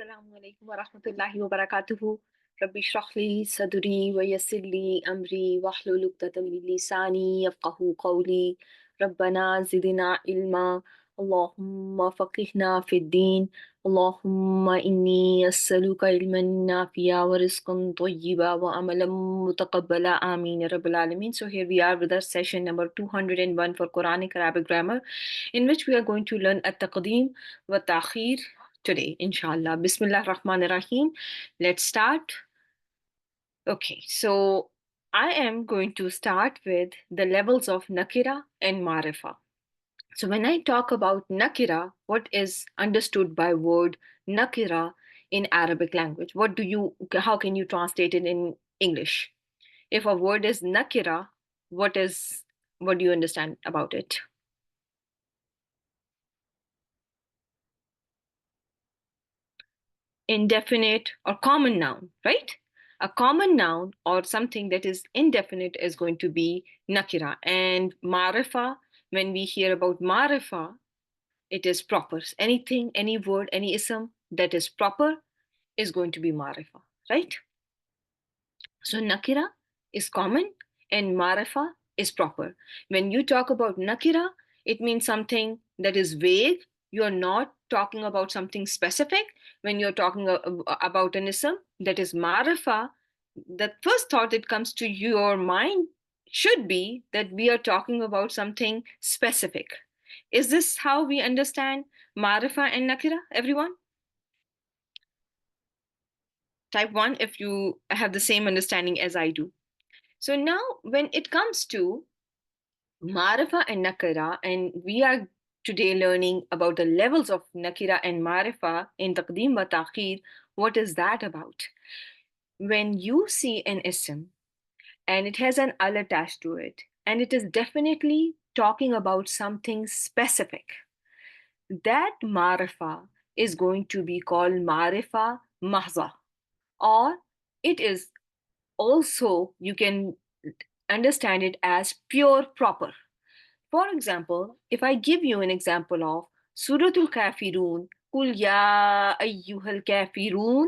السلام عليكم ورحمة الله وبركاته. ربي اشرح لي صدري ويسر لي أمري واحلل عقدة من لساني يفقه قولي. ربنا زدنا علما. اللهم فقهنا في الدين. اللهم إني أسألك علما نافعا ورزقا طيبا وعملا متقبلا آمين يا رب العالمين. So here we are with our session number 201 for Quranic Arabic grammar, in which we are going to learn التقديم والتأخير today, inshallah. Bismillah Rahman Rahim. Let's start. Okay, so I am going to start with the levels of Nakira and Marifa. So when I talk about Nakira, what is understood by word Nakira in Arabic language? How can you translate it in English? If a word is Nakira, what do you understand about it? Indefinite or common noun, right? A common noun or something that is indefinite is going to be nakira. And marifa, when we hear about marifa, it is proper. Anything, any word, any ism that is proper is going to be marifa, right? So nakira is common and marifa is proper. When you talk about nakira, it means something that is vague. You're not talking about something specific. When you're talking about an ism that is marifa, the first thought that comes to your mind should be that we are talking about something specific. Is this how we understand marifa and nakira, everyone? Type 1 if you have the same understanding as I do. So now, when it comes to Marifa and Nakira, and we are today learning about the levels of Nakira and Marifa in Taqdeem wa Ta'khir, what is that about? When you see an ism and it has an al attached to it, and it is definitely talking about something specific, that Marifa is going to be called Marifa Mahza, or it is also, you can understand it as pure proper. For example, if I give you an example of Suratul Kafirun, Kul Ya Ayyuhal Kafirun,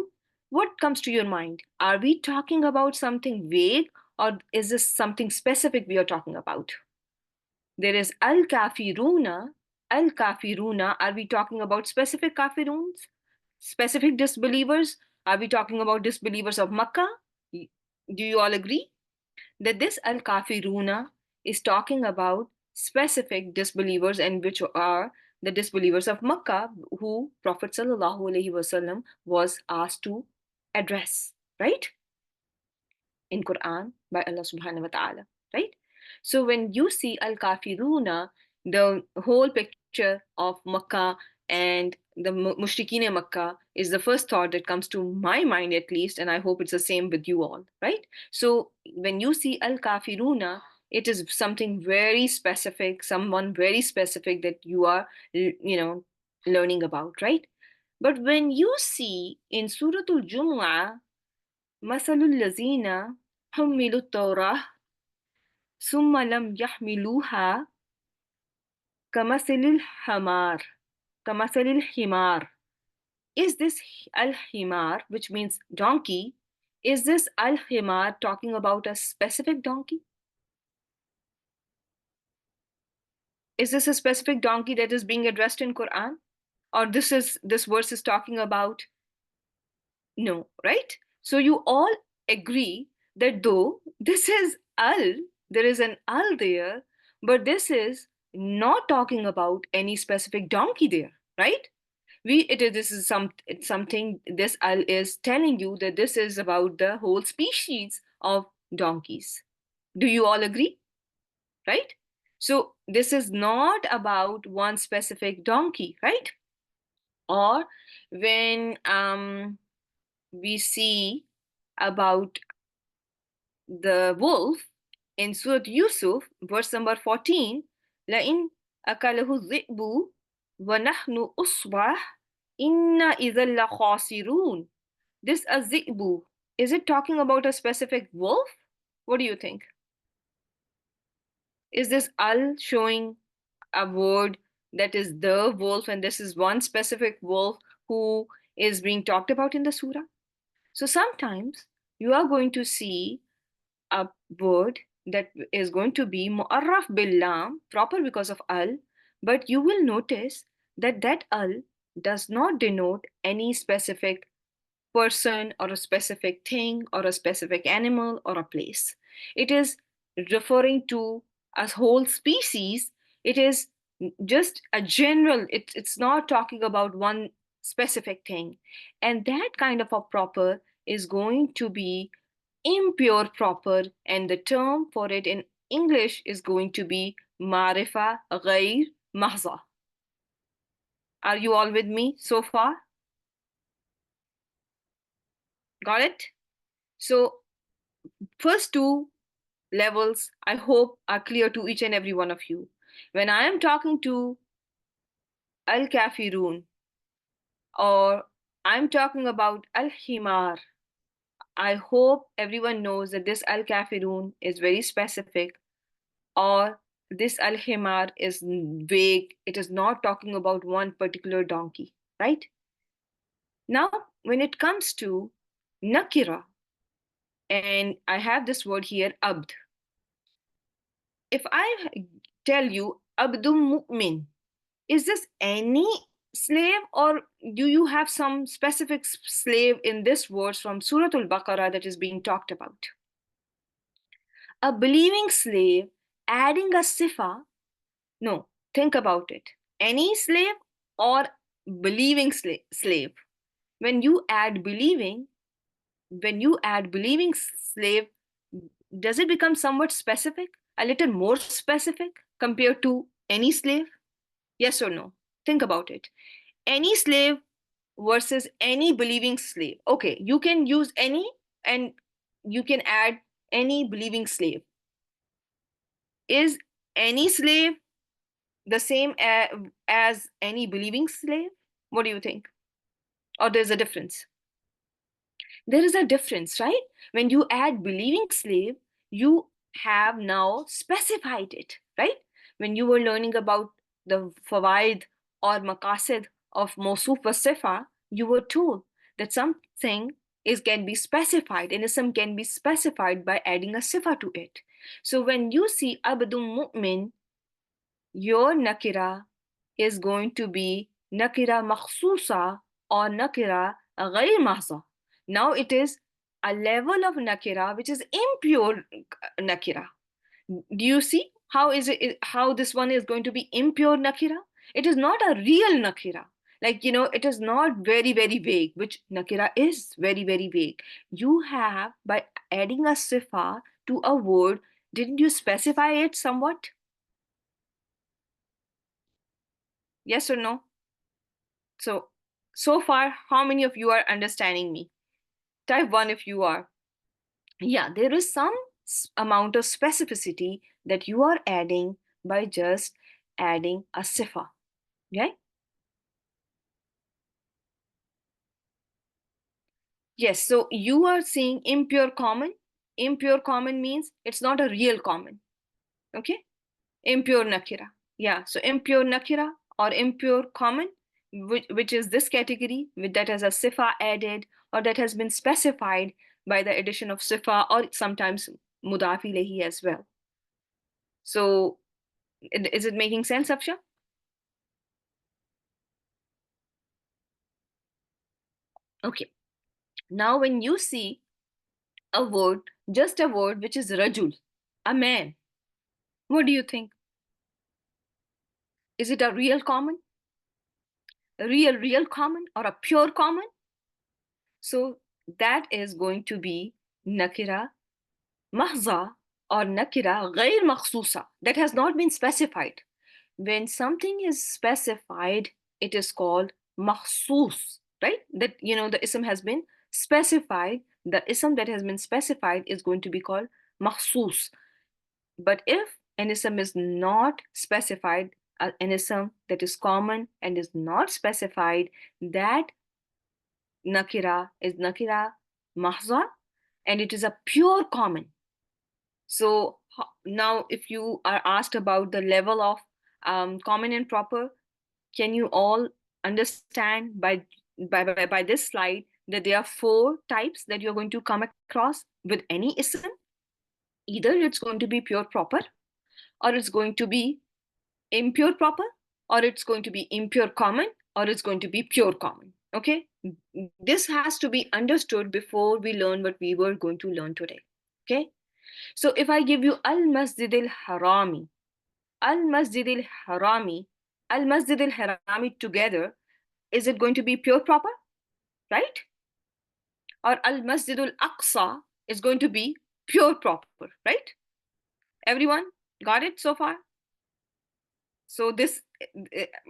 what comes to your mind? Are we talking about something vague, or is this something specific we are talking about? There is Al Kafiruna. Al Kafiruna, are we talking about specific Kafiruns? Specific disbelievers? Are we talking about disbelievers of Makkah? Do you all agree that this Al Kafiruna is talking about specific disbelievers, and which are the disbelievers of Makkah, who Prophet Sallallahu Alaihi Wasallam was asked to address, right? In Quran by Allah Subhanahu wa Ta'ala, right? So when you see Al Kafiruna, the whole picture of Makkah and the Mushrikeen in Makkah is the first thought that comes to my mind, at least, and I hope it's the same with you all, right? So when you see Al Kafiruna, it is something very specific, someone very specific that you are, learning about, right? But when you see in Suratul Jumu'ah, مثل الذين حملوا التوراة ثم لم يحملوها كمثل الحمار كمثل الحمار. Is this al-himar, which means donkey, is this al-himar talking about a specific donkey? Is this a specific donkey that is being addressed in Quran? Or this verse is talking about? No, right? So you all agree that though this is al, there is an al there, but this is not talking about any specific donkey there, right? This is something, this al is telling you that this is about the whole species of donkeys. Do you all agree? Right? So this is not about one specific donkey, right? Or when we see about the wolf in Surah Yusuf, verse number 14, لَإِنْ أَكَلَهُ الذِّئْبُ وَنَحْنُ أُصْبَحْ إِنَّا إِذًا لَخَاسِرُونَ. This الذِّئْبُ, is it talking about a specific wolf? What do you think? Is this al showing a word that is the wolf, and this is one specific wolf who is being talked about in the surah. So sometimes you are going to see a word that is going to be mu'arraf bil lam, proper because of al, but you will notice that that al does not denote any specific person or a specific thing or a specific animal or a place. It is referring to a whole species. It is just a general, it's not talking about one specific thing. And that kind of a proper is going to be impure proper, and the term for it in English is going to be marifa ghair mahza. Are you all with me so far? Got it? So first two levels, I hope, are clear to each and every one of you. When I am talking to al kafirun, or I'm talking about al himar, I hope everyone knows that this al kafirun is very specific, or this al himar is vague. It is not talking about one particular donkey, right? Now, when it comes to nakira, and I have this word here, abd. If I tell you abdul mu'min, is this any slave, or do you have some specific slave in this verse from Surah Al-Baqarah that is being talked about? A believing slave adding a sifa? No, think about it. Any slave or believing slave? When you add believing, slave, does it become somewhat specific, a little more specific compared to any slave? Yes or no? Think about it. Any slave versus any believing slave. Okay, you can use any, and you can add any believing slave. Is any slave the same as any believing slave? What do you think? Or there's a difference? There is a difference, right? When you add believing slave, you have now specified it, right? When you were learning about the fawaid or maqasid of mawsuf wa sifa, you were told that something is can be specified, and ism can be specified by adding a sifa to it. So when you see abdul mu'min, your nakira is going to be nakira makhsusa or nakira ghayr mahza. Now it is a level of nakira which is impure nakira. Do you see how is it, how this one is going to be impure nakira? It is not a real nakira. Like, it is not very, very vague, which nakira is very, very vague. You have, by adding a sifa to a word, didn't you specify it somewhat? Yes or no? So far, how many of you are understanding me? Type 1 if you are. Yeah, there is some amount of specificity that you are adding by just adding a sifa. Okay? Yes, so you are seeing impure common. Impure common means it's not a real common. Okay? Impure nakira. Yeah, so impure nakira or impure common, which is this category that has a sifa added or that has been specified by the addition of sifa or sometimes mudaf ilayhi as well. So is it making sense, Afsha? Okay. Now when you see a word, just a word which is rajul, a man, what do you think? Is it a real common? A real common or a pure common? So that is going to be nakira mahza or nakira غير مخصوصة, that has not been specified. When something is specified, it is called makhsus, right? That, the ism has been specified. The ism that has been specified is going to be called makhsus. But if an ism is not specified, an ism that is common and is not specified, that nakira is nakira mahza, and it is a pure common. So now if you are asked about the level of common and proper, can you all understand by by this slide that there are 4 types that you're going to come across with any ism. Either it's going to be pure proper, or it's going to be impure proper, or it's going to be impure common, or it's going to be pure common. Okay, this has to be understood before we learn what we were going to learn today. Okay, so if I give you al masjid al harami, al masjid al harami, al masjid al harami together, is it going to be pure proper, right? Or al masjid al aqsa is going to be pure proper, right? Everyone got it so far? So this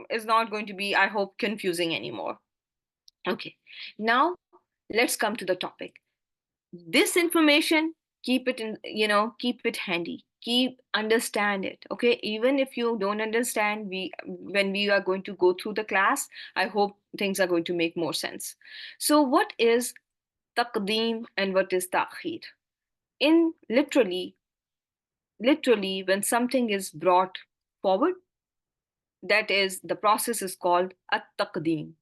is not going to be, I hope, confusing anymore. Okay, now let's come to the topic. This information, keep it in, keep it handy. Understand it. Okay, even if you don't understand, when we are going to go through the class, I hope things are going to make more sense. So what is taqdeem and what is ta'khir? In literally, when something is brought forward, that is, the process is called at-taqdeem.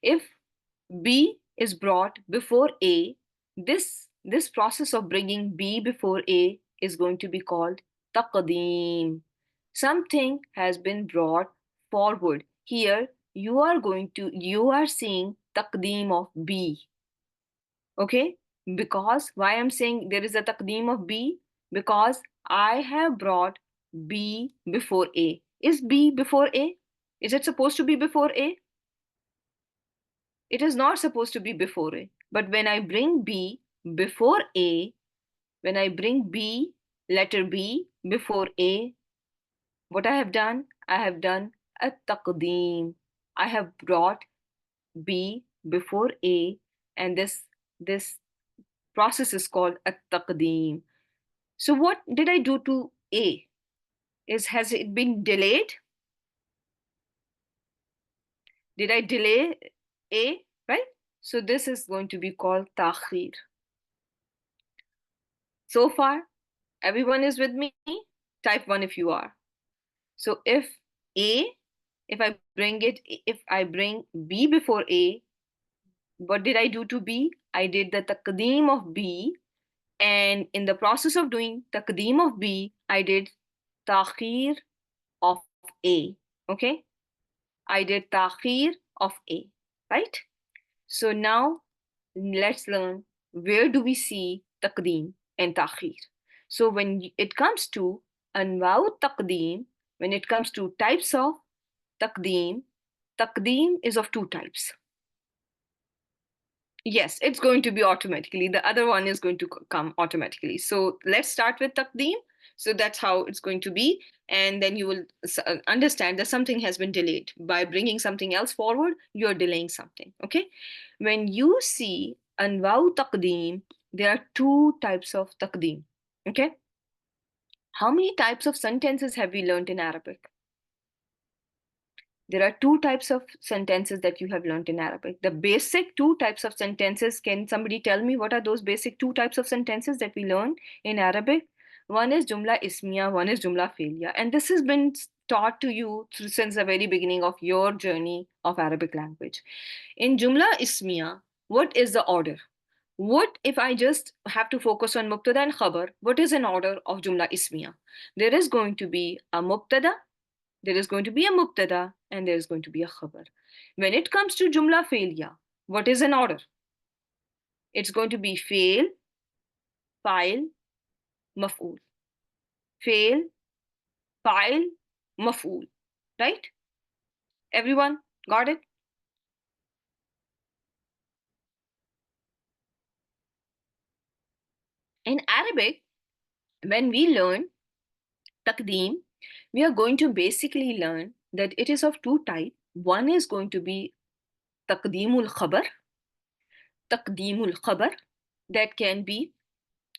If B is brought before A, this process of bringing B before A is going to be called taqdeem. Something has been brought forward. Here you are seeing taqdeem of B. Okay? Because why I'm saying there is a taqdeem of B? Because I have brought B before A. Is B before A? Is it supposed to be before A? It is not supposed to be before A. But when I bring B before A, when I bring B, letter B before A, what I have done? I have done a taqdeem. I have brought B before A, and this process is called a taqdeem. So what did I do to A? Has it been delayed? Did I delay A? Right? So this is going to be called ta'khir. So far, everyone is with me? Type 1 if you are. So if A, if I bring B before A, what did I do to B? I did the taqdeem of B, and in the process of doing taqdeem of B, I did ta'khir of A. Okay? I did ta'khir of A, right? So now let's learn, where do we see taqdeem and ta'khir. So when it comes to anwa'u taqdeem, when it comes to types of taqdeem, taqdeem is of 2 types. Yes, it's going to be automatically. The other one is going to come automatically. So let's start with taqdeem. So that's how it's going to be. And then you will understand that something has been delayed. By bringing something else forward, you're delaying something. Okay? When you see anwa'u taqdeem, there are 2 types of taqdeem. Okay? How many types of sentences have we learned in Arabic? There are 2 types of sentences that you have learned in Arabic. The basic 2 types of sentences, can somebody tell me what are those basic 2 types of sentences that we learn in Arabic? One is Jumla Ismiya, one is Jumla Fi'liya. And this has been taught to you since the very beginning of your journey of Arabic language. In Jumla Ismiya, what is the order? What if I just have to focus on Mubtada and Khabar? What is an order of Jumla Ismiya? There is going to be a Mubtada, there is going to be a mubtada, and there is going to be a khabar. When it comes to jumla failya, what is an order? It's going to be fail, fa'il, maf'ul. Fail, fa'il, maf'ul. Right? Everyone got it? In Arabic, when we learn taqdeem, we are going to basically learn that it is of 2 types. One is going to be taqdeemul khabar. Taqdeemul khabar, that can be,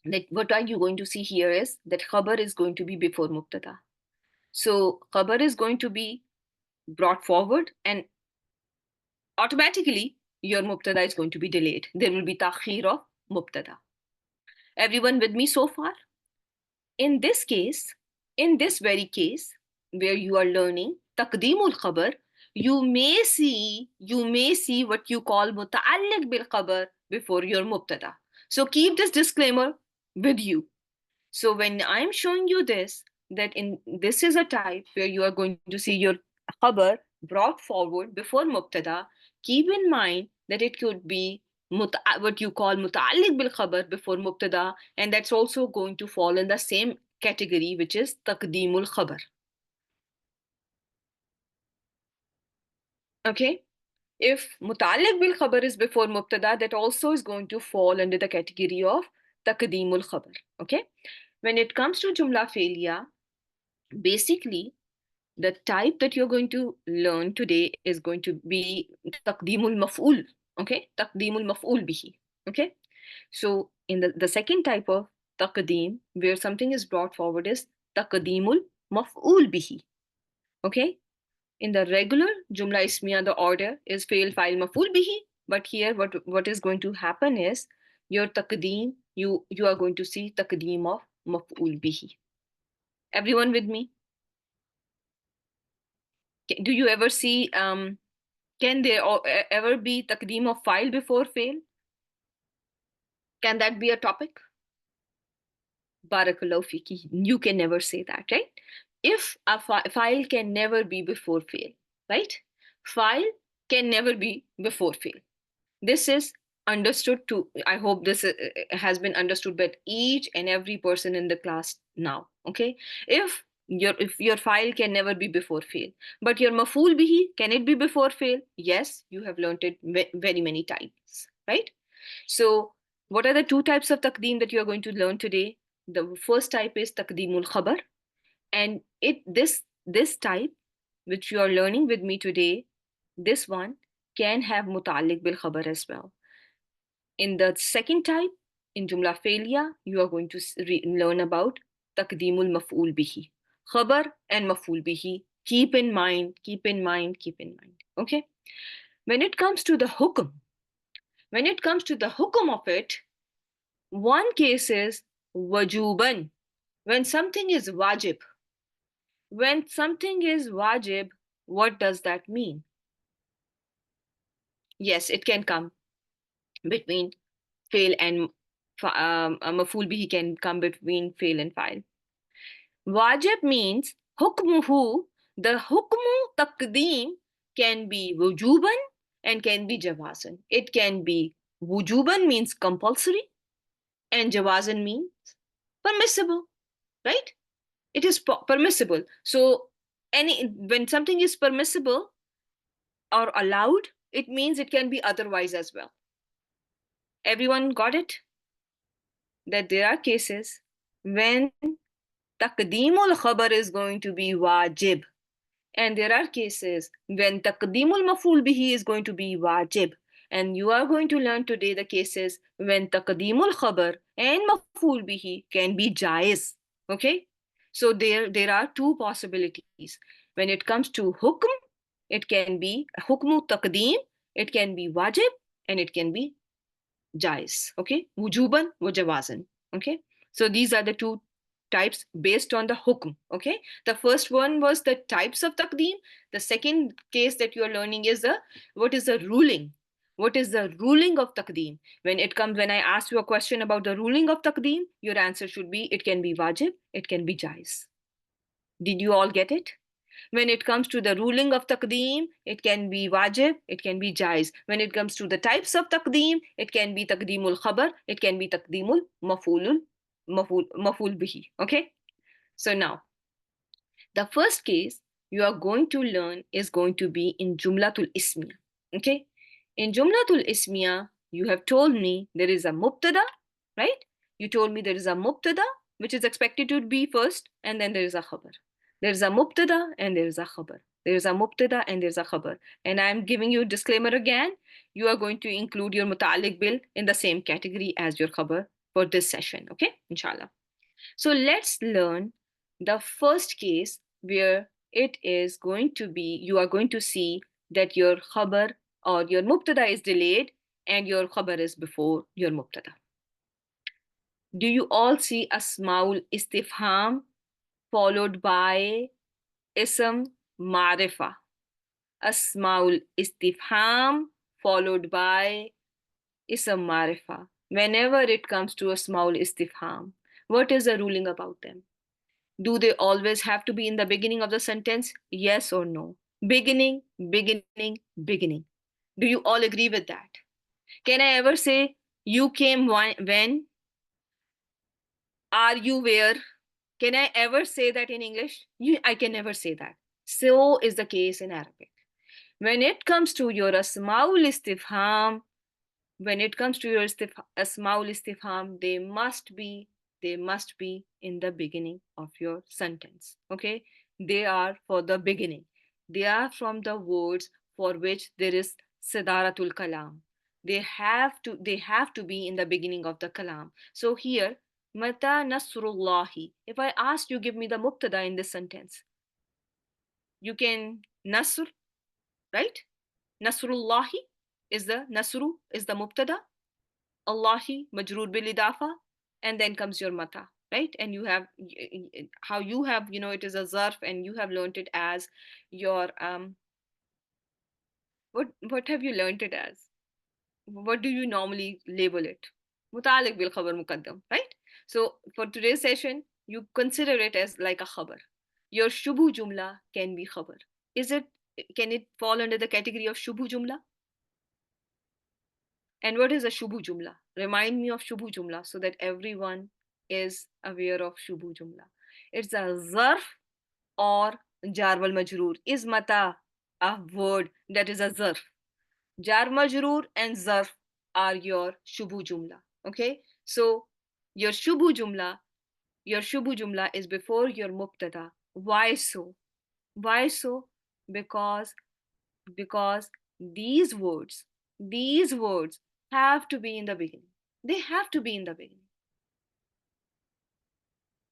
that what are you going to see here is that khabar is going to be before mubtada. So khabar is going to be brought forward, and automatically your mubtada is going to be delayed. There will be ta'khir of mubtada. Everyone with me so far? In this case, in this very case, where you are learning taqdeemul khabar, you may see what you call متعلق بالخبر before your مبتدا. So keep this disclaimer with you. So when I'm showing you this, that in this is a type where you are going to see your khabar brought forward before mubtada, keep in mind that it could be what you call muta'alliq bil khabar before mubtada, and that's also going to fall in the same category, which is taqdeemul khabar. Okay? If muta'alliq bil khabar is before mubtada, that also is going to fall under the category of taqdeemul khabar. Okay? When it comes to jumla failure, basically the type that you're going to learn today is going to be taqdeemul maf'ul. Okay, taqdeemul maf'ul bihi. Okay, so in the second type of taqdeem, where something is brought forward, is taqdeemul maf'ul bihi. Okay, in the regular jumla ismiya, the order is fail file maf'ul bihi, but here what is going to happen is your taqdeem, you are going to see taqdeem of maf'ul bihi. Everyone with me? Do you ever see can there ever be taqdeem of file before fail? Can that be a topic? Barakallahu fiki. You can never say that, right? If a file can never be before fail, right? File can never be before fail. This is understood to, I hope this has been understood by each and every person in the class now. Okay, if your file can never be before fail, but your maful bihi, can it be before fail? Yes, you have learned it very many times, right? So what are the two types of taqdeem that you are going to learn today? The first type is taqdeemul khabar, and this type which you are learning with me today, this one can have muta'alliq bil khabar as well. In the second type, in jumla failure, you are going to learn about taqdeemul maf'ul bihi. Khabar and maf'ul bihi. Keep in mind, keep in mind, keep in mind. Okay? When it comes to the hukum, when it comes to the hukum of it, one case is wajuban. When something is wajib. When something is wajib, what does that mean? Yes, it can come between fail and maful bihi can come between fail and file. Wajib means hukmuhu. The hukmu taqdeem can be wujuban and can be jawazan. It can be wujuban means compulsory and jawazan means permissible, right? It is permissible. So when something is permissible or allowed, it means it can be otherwise as well. Everyone got it? That there are cases when taqdeemul khabar is going to be wajib, and there are cases when taqdeemul maf'ul bihi is going to be wajib. And you are going to learn today the cases when taqdeemul khabar and maf'ul bihi can be jaiz. Okay? So there are two possibilities. When it comes to hukm, it can be hukmu taqdeem, it can be wajib, and it can be jais. Okay, wujuban wa jawazan. Okay, so these are the two types based on the hukm. Okay, the first one was the types of taqdeem. The second case that you are learning is what is the ruling. What is the ruling of taqdeem? When I ask you a question about the ruling of taqdeem, your answer should be it can be wajib, it can be jais. Did you all get it? When it comes to the ruling of taqdeem, it can be wajib, it can be jaiz. When it comes to the types of taqdeem, it can be taqdeemul khabar, it can be taqdeemul maful bihi. Okay? So now, the first case you are going to learn is going to be in jumlatul ismiya. Okay? In jumlatul ismiya, you have told me there is a mubtada, right? You told me there is a mubtada, which is expected to be first, and then there is a khabar. There is a mubtada and there is a khabar. There is a mubtada and there is a khabar. And I'm giving you a disclaimer again. You are going to include your muta'alliq bil in the same category as your khabar for this session. Okay? Inshallah. So let's learn the first case where it is going to be, you are going to see that your khabar or your mubtada is delayed and your khabar is before your mubtada. Do you all see asmaul istifham followed by ism marifa? asmaul istifham followed by ism marifa. Whenever it comes to asmaul istifham, what is the ruling about them? Do they always have to be in the beginning of the sentence? Yes or no? Beginning, beginning, beginning. Do you all agree with that? Can I ever say, you came when? Are you where? Can I ever say that in English? I can never say that. So is the case in Arabic. When it comes to your asmaul istifham, when it comes to your asmaul istifham, they must be in the beginning of your sentence. Okay, they are for the beginning. They are from the words for which there is sidaratul kalam. They have to be in the beginning of the kalam. So here, mata nasrullahi, if I ask you, give me the mubtada in this sentence, you can nasr, right? Nasrullahi is the nasru is the mubtada, Allahi majroor bil idafa, and then comes your mata, right? And you have how you have, it is a zarf, and you have learned it as your what have you learned it as? What do you normally label it? Mutalik bil khabar muqaddam, right? So for today's session, you consider it as like a khabar. Your shubhu jumla can be khabar. Is it? Can it fall under the category of shubhu jumla? And what is a shubhu jumla? Remind me of shubhu jumla so that everyone is aware of shubhu jumla. It's a zarf or jar wal majroor. Is mata a word that is a zarf? Jar majroor and zarf are your shubhu jumla. Okay, so your shubhu jumla, your shubhu jumla is before your mubtada. Why so? Why so? Because because these words have to be in the beginning. They have to be in the beginning,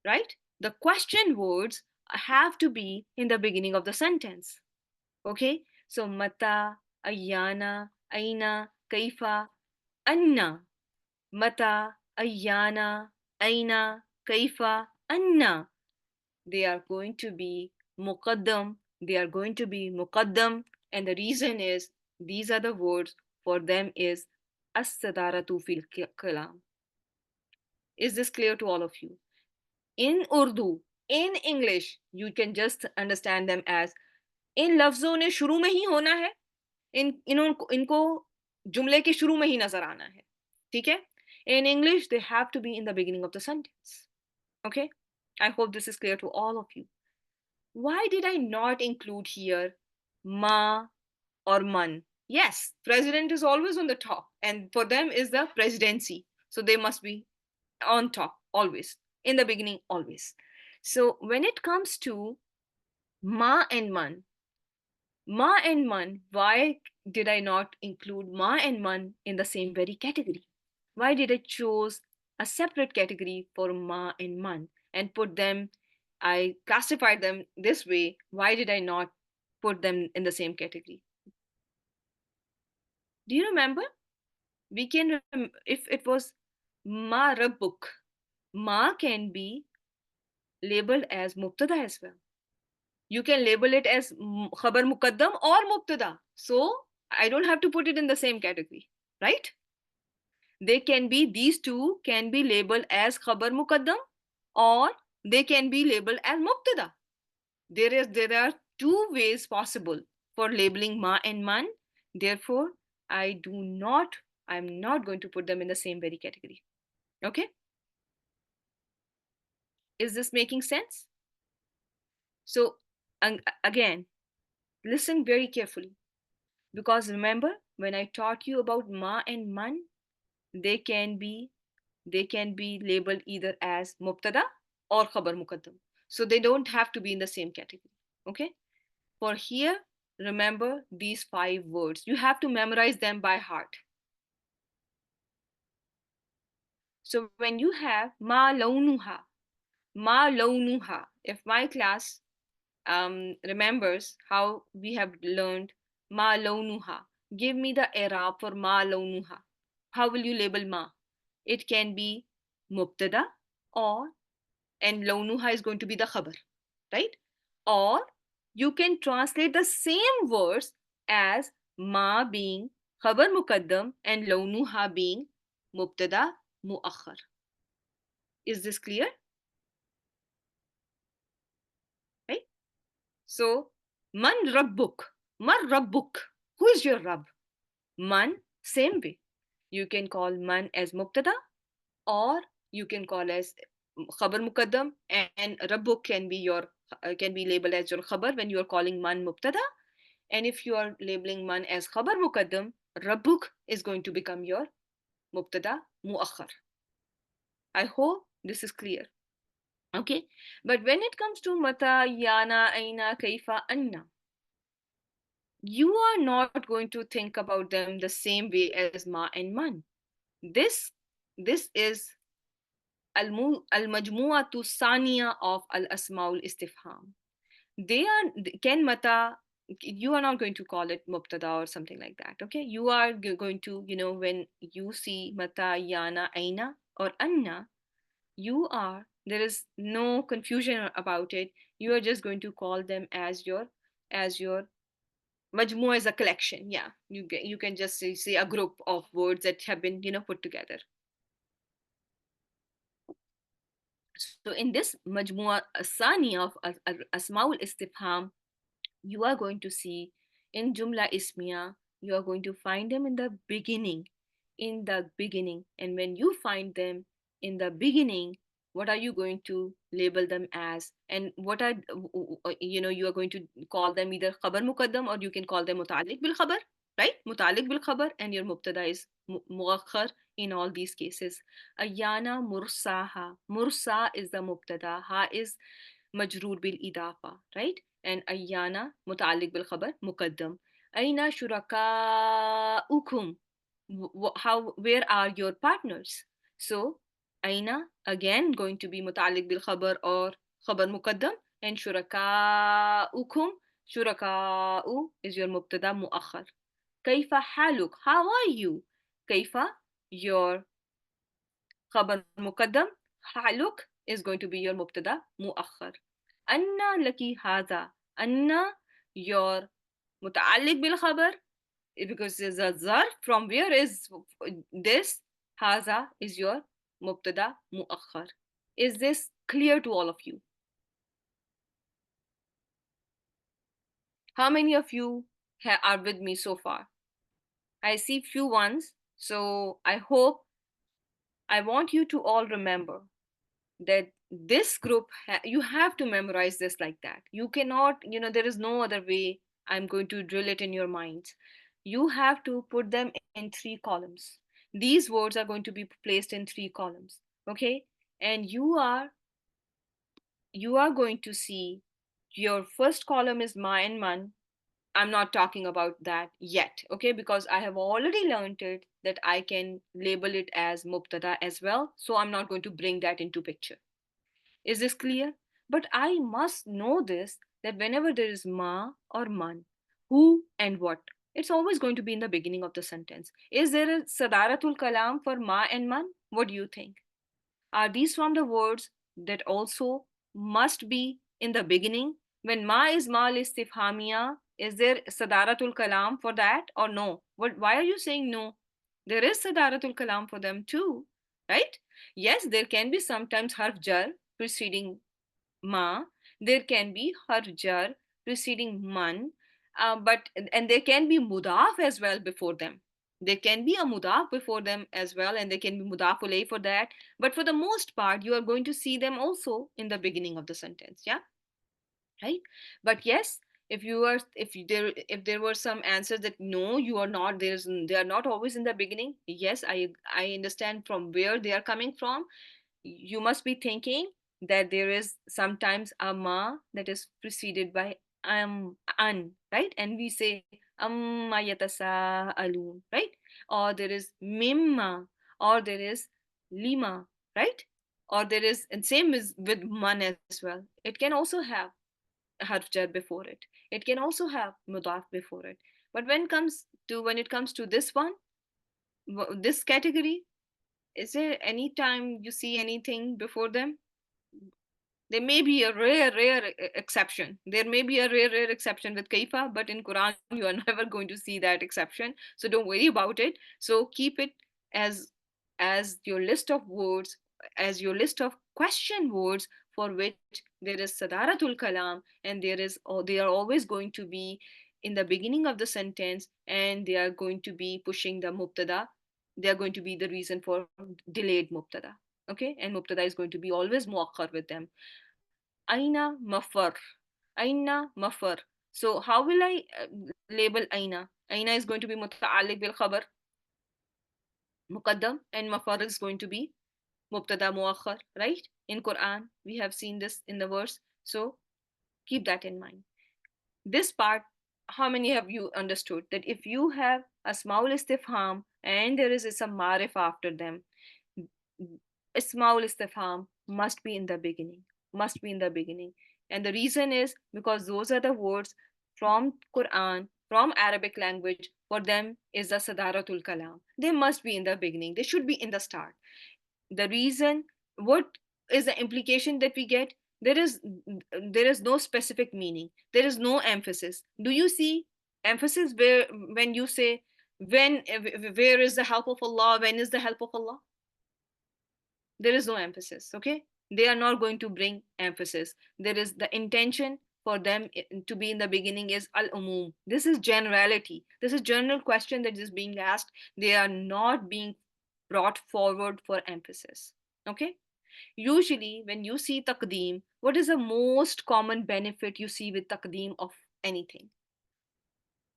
right? The question words have to be in the beginning of the sentence. Okay, so mata, ayana, aina, kaifa, anna. Mata, ayana, aina, kaifa, anna. They are going to be muqaddam. They are going to be muqaddam, and the reason is these are the words for them is as-sadaratu fil kalam. Is this clear to all of you? In Urdu, in English, you can just understand them as इन लफ्जों ने शुरू में ही होना है, इनको जुमले के शुरू में ही नजर आना है, ठीक है? In English, they have to be in the beginning of the sentence. Okay, I hope this is clear to all of you. Why did I not include here ma or man? Yes, president is always on the top, and for them is the presidency, so they must be on top always, in the beginning always. So when it comes to ma and man, why did I not include ma and man in the same very category? Why did I choose a separate category for ma and man and put them, I classified them this way? Why did I not put them in the same category? Do you remember? We can, if it was ma rabbuk, ma can be labeled as mubtada as well. You can label it as khabar muqaddam or mubtada. So I don't have to put it in the same category, right? They can be, these two can be labeled as khabar muqaddam or they can be labeled as mubtada. There are two ways possible for labeling ma and man. Therefore, I'm not going to put them in the same very category. Okay? Is this making sense? So again, listen very carefully, because remember when I taught you about ma and man, they can be labeled either as mubtada or khabar muqaddam. So they don't have to be in the same category. Okay? For here, remember these 5 words. You have to memorize them by heart. So when you have ma launuha, if my class remembers how we have learned ma launuha, give me the i'rab for ma launuha. How will you label ma? It can be mubtada, or, and launuha is going to be the khabar, right? Or you can translate the same words as ma being khabar muqaddam and launuha being mubtada muakhar. Is this clear? Right? So, man rabbuk, man rabbuk. Who is your Rabb? Man, same way. You can call man as mubtada, or you can call as khabar muqaddam, and rabbuk can be labeled as your khabar when you are calling man mubtada. And if you are labeling man as khabar muqaddam, rabbuk is going to become your mubtada muakhar. I hope this is clear. Okay, but when it comes to mata, yana, aina, kaifa, anna, you are not going to think about them the same way as ma and man. This is al-majmu'atu saniya of al-asma'ul istifham. They are can mata, you are not going to call it mubtada or something like that. Okay, you are going to, when you see mata, yana, aina or anna, you are, there is no confusion about it. You are just going to call them as your majmu is a collection. Yeah, you can just say a group of words that have been put together. So in this majmua asani of asmaul istifham, you are going to see in jumla ismiya, you are going to find them in the beginning. And when you find them in the beginning, what are you going to label them as? And what are, you are going to call them either khabar muqaddam, or you can call them muta'alliq bil khabar, right? Muta'alliq bil khabar, and your mubtada is muakhar in all these cases. Ayana mursaha, mursa is the mubtada, ha is majroor bil idafa, right? And ayyana muta'alliq bil khabar muqaddam. Aina shurakaukum, where are your partners? So aina again going to be muta'alliq bil khabar or khabar muqaddam, and shurakaukum, shurakau is your mubtada muakhar. Kaifa haluk, how are you? Kaifa, your khabar muqaddam, haluk is going to be your mubtada muakhar. Anna laki hadha, anna your muta'alliq bil khabar, because there's a zarf, from where is this? Hadha is your mubtada muakhar. Is this clear to all of you? How many of you are with me so far? I see few ones, so I want you to all remember that this group, you have to memorize this like that. You cannot, there is no other way I'm going to drill it in your minds. You have to put them in 3 columns. These words are going to be placed in 3 columns. Okay, and you are going to see your first column is ma and man. I'm not talking about that yet, okay, because I have already learned it that I can label it as mubtada as well, so I'm not going to bring that into picture. Is this clear? But I must know this, that whenever there is ma or man, who and what, it's always going to be in the beginning of the sentence. Is there a sadaratul kalam for ma and man? What do you think? Are these from the words that also must be in the beginning? When ma is ma istifhamiya, is there sadaratul kalam for that or no? Why are you saying no? There is sadaratul kalam for them too, right? Yes, there can be sometimes harf jar preceding ma. There can be harf jar preceding man, but and there can be mudaf as well before them. There can be a mudaf before them as well, and there can be mudaf ulay for that. But for the most part, you are going to see them also in the beginning of the sentence. Yeah, right. But yes, if there were some answers that no, you are not, they are not always in the beginning. Yes, I understand from where they are coming from. You must be thinking that there is sometimes a ma that is preceded by an, right? And we say yatasaalun, right? Or there is mimma, or there is lima, right? Or there is, and same is with man as well. It can also have harf jar before it. It can also have mudaf before it. But when it comes to this one, this category, is there any time you see anything before them? There may be a rare exception. There may be a rare exception with kaifa, but in Quran you are never going to see that exception. So don't worry about it. So keep it as as your list of words, as your list of question words for which there is sadaratul kalam, and they are always going to be in the beginning of the sentence, and they are going to be pushing the mubtada. They are going to be the reason for delayed mubtada. Okay, and mubtada is going to be always muakkar with them. Aina mafar. Aina mafar. So how will I label aina? Aina is going to be muta'alliq bil khabar muqaddam, and mafar is going to be mubtada muakhar, right? In Quran, we have seen this in the verse. So keep that in mind. This part, how many have you understood that if you have a small istifham and there is some marif after them, Ismaul istifham must be in the beginning. Must be in the beginning. And the reason is because those are the words from Quran, from Arabic language. For them is the Sadaratul Kalam. They must be in the beginning. They should be in the start. The reason, what is the implication that we get? There is no specific meaning. There is no emphasis. Do you see emphasis where when you say when where is the help of Allah? When is the help of Allah? There is no emphasis. Okay, they are not going to bring emphasis. There is the intention for them to be in the beginning is al umum. This is generality. This is general question that is being asked. They are not being brought forward for emphasis. Okay, usually when you see taqdeem, what is the most common benefit you see with taqdeem of anything?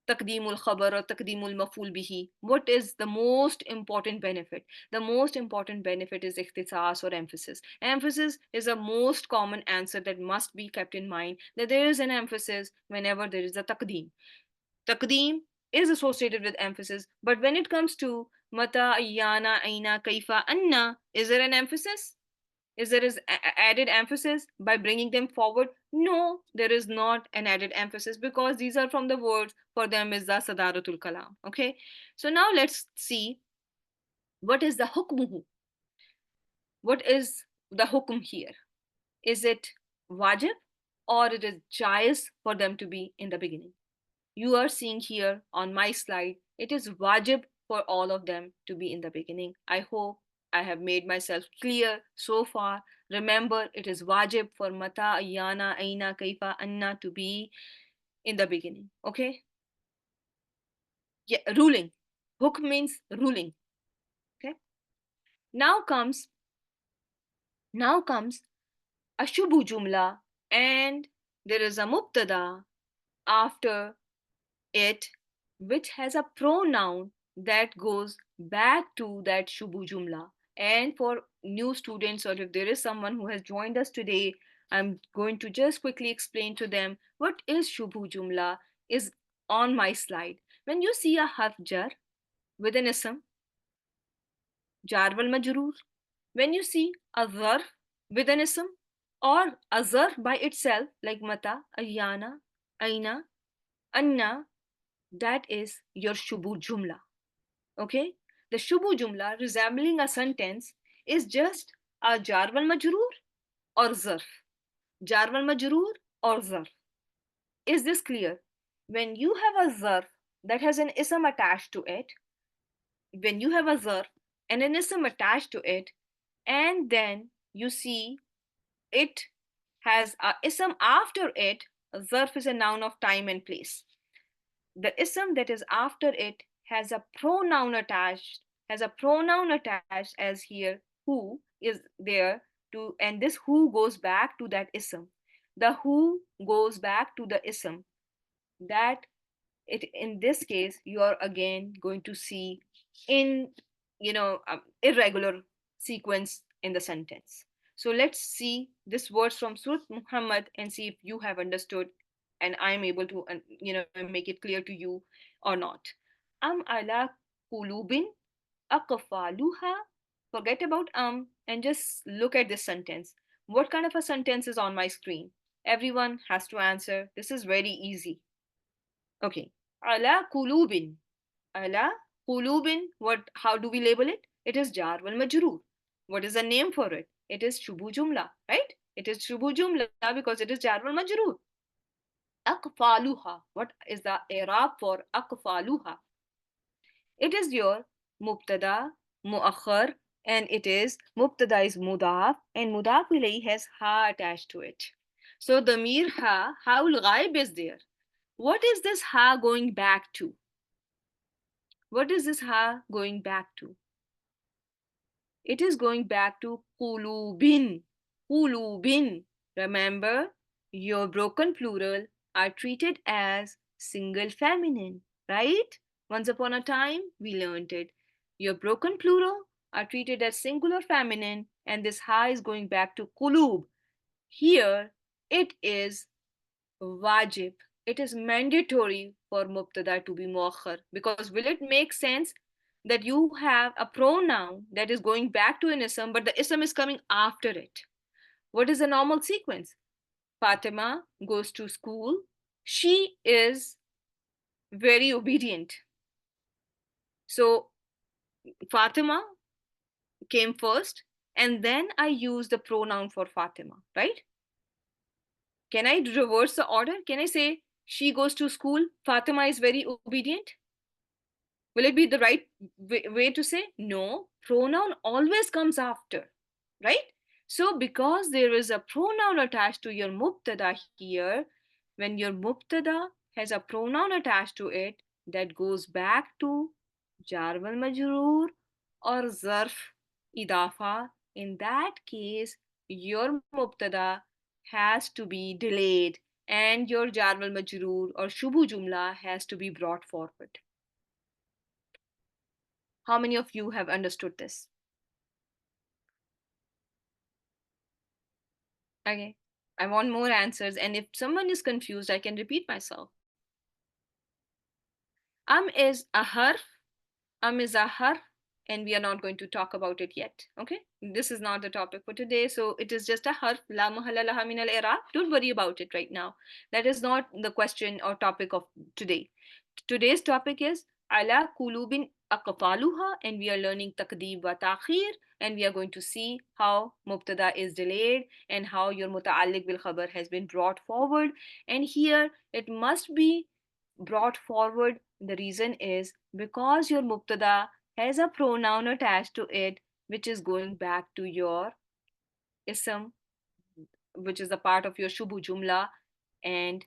Taqdeemul khabar or taqdeemul maful bihi. What is the most important benefit? The most important benefit is ikhtisas or emphasis. Emphasis is a most common answer that must be kept in mind, that there is an emphasis whenever there is a taqdeem. Taqdeem is associated with emphasis, but when it comes to mata, ayyana, aina, kaifa, anna, is there an emphasis? Is there is added emphasis by bringing them forward? No, there is not an added emphasis because these are from the words. For them is the sadaratul kalam. Okay, so now let's see what is the hukmuhu. What is the hukm here? Is it wajib or it is jais for them to be in the beginning? You are seeing here on my slide, it is wajib for all of them to be in the beginning. I hope I have made myself clear so far. Remember, it is wajib for mata, ayana, aina, kaifa, anna to be in the beginning. Okay? Yeah, ruling. Hukm means ruling. Okay? Now comes a shubu jumla, and there is a mubtada after it which has a pronoun that goes back to that shubu jumla. And for new students, or if there is someone who has joined us today, I'm going to just quickly explain to them what is shubu jumla is on my slide. When you see a harf jar with an ism, jar wal majroor, when you see a zarf with an ism or a zarf by itself like mata, ayyana, aina, anna, that is your shubu jumla. Okay, the shubu jumla resembling a sentence is just a jar wal majroor or zarf. Jar wal majroor or zarf. Is this clear? When you have a zarf that has an ism attached to it, when you have a zarf and an ism attached to it, and then you see it has a ism after it, a zarf is a noun of time and place. The ism that is after it has a pronoun attached as here who is there to, and this who goes back to that ism. The who goes back to the ism. That it in this case you are again going to see in irregular sequence in the sentence. So let's see this words from Surah Muhammad and see if you have understood and I'm able to make it clear to you or not. Am ala kulubin aqfaluha. Forget about and just look at this sentence. What kind of a sentence is on my screen? Everyone has to answer. This is very easy. Okay. Ala kulubin. Ala kulubin. What? How do we label it? It is jar wal majroor. What is the name for it? It is shubu jumla, right? It is shubu jumla because it is jar wal majroor. Aqfaluha. What is the i'rab for aqfaluha? It is your mubtada, muakhar, and it is mubtada is mudaf, and mudaf ilayhi has ha attached to it. So the mir ha, haul ghaib is there. What is this ha going back to? What is this ha going back to? It is going back to kulubin. Kulubin. Remember, your broken plural are treated as single feminine, right? Once upon a time, we learned it. Your broken plural are treated as singular feminine, and this ha is going back to kulub. Here, it is wajib. It is mandatory for mubtada to be muakhar, because will it make sense that you have a pronoun that is going back to an ism, but the ism is coming after it? What is the normal sequence? Fatima goes to school. She is very obedient. So Fatima came first, and then I use the pronoun for Fatima, right? Can I reverse the order? Can I say she goes to school, Fatima is very obedient? Will it be the right way to say? No, pronoun always comes after, right? So, because there is a pronoun attached to your mubtada here, when your mubtada has a pronoun attached to it, that goes back to jar wal majroor or zarf idafa. In that case, your mubtada has to be delayed and your jar wal majroor or shubu jumla has to be brought forward. How many of you have understood this? Okay. I want more answers. And if someone is confused, I can repeat myself. Is a harf. Is a harf. And we are not going to talk about it yet. Okay. This is not the topic for today. So it is just a harf. La mahalla laha min al i'rab. Don't worry about it right now. That is not the question or topic of today. Today's topic is ala kulubin aqfaluha, and we are learning taqdeem wa ta'khir, and we are going to see how mubtada is delayed and how your muta'alliq bil khabar has been brought forward. And here it must be brought forward. The reason is because your mubtada has a pronoun attached to it, which is going back to your ism, which is a part of your shubu jumla, and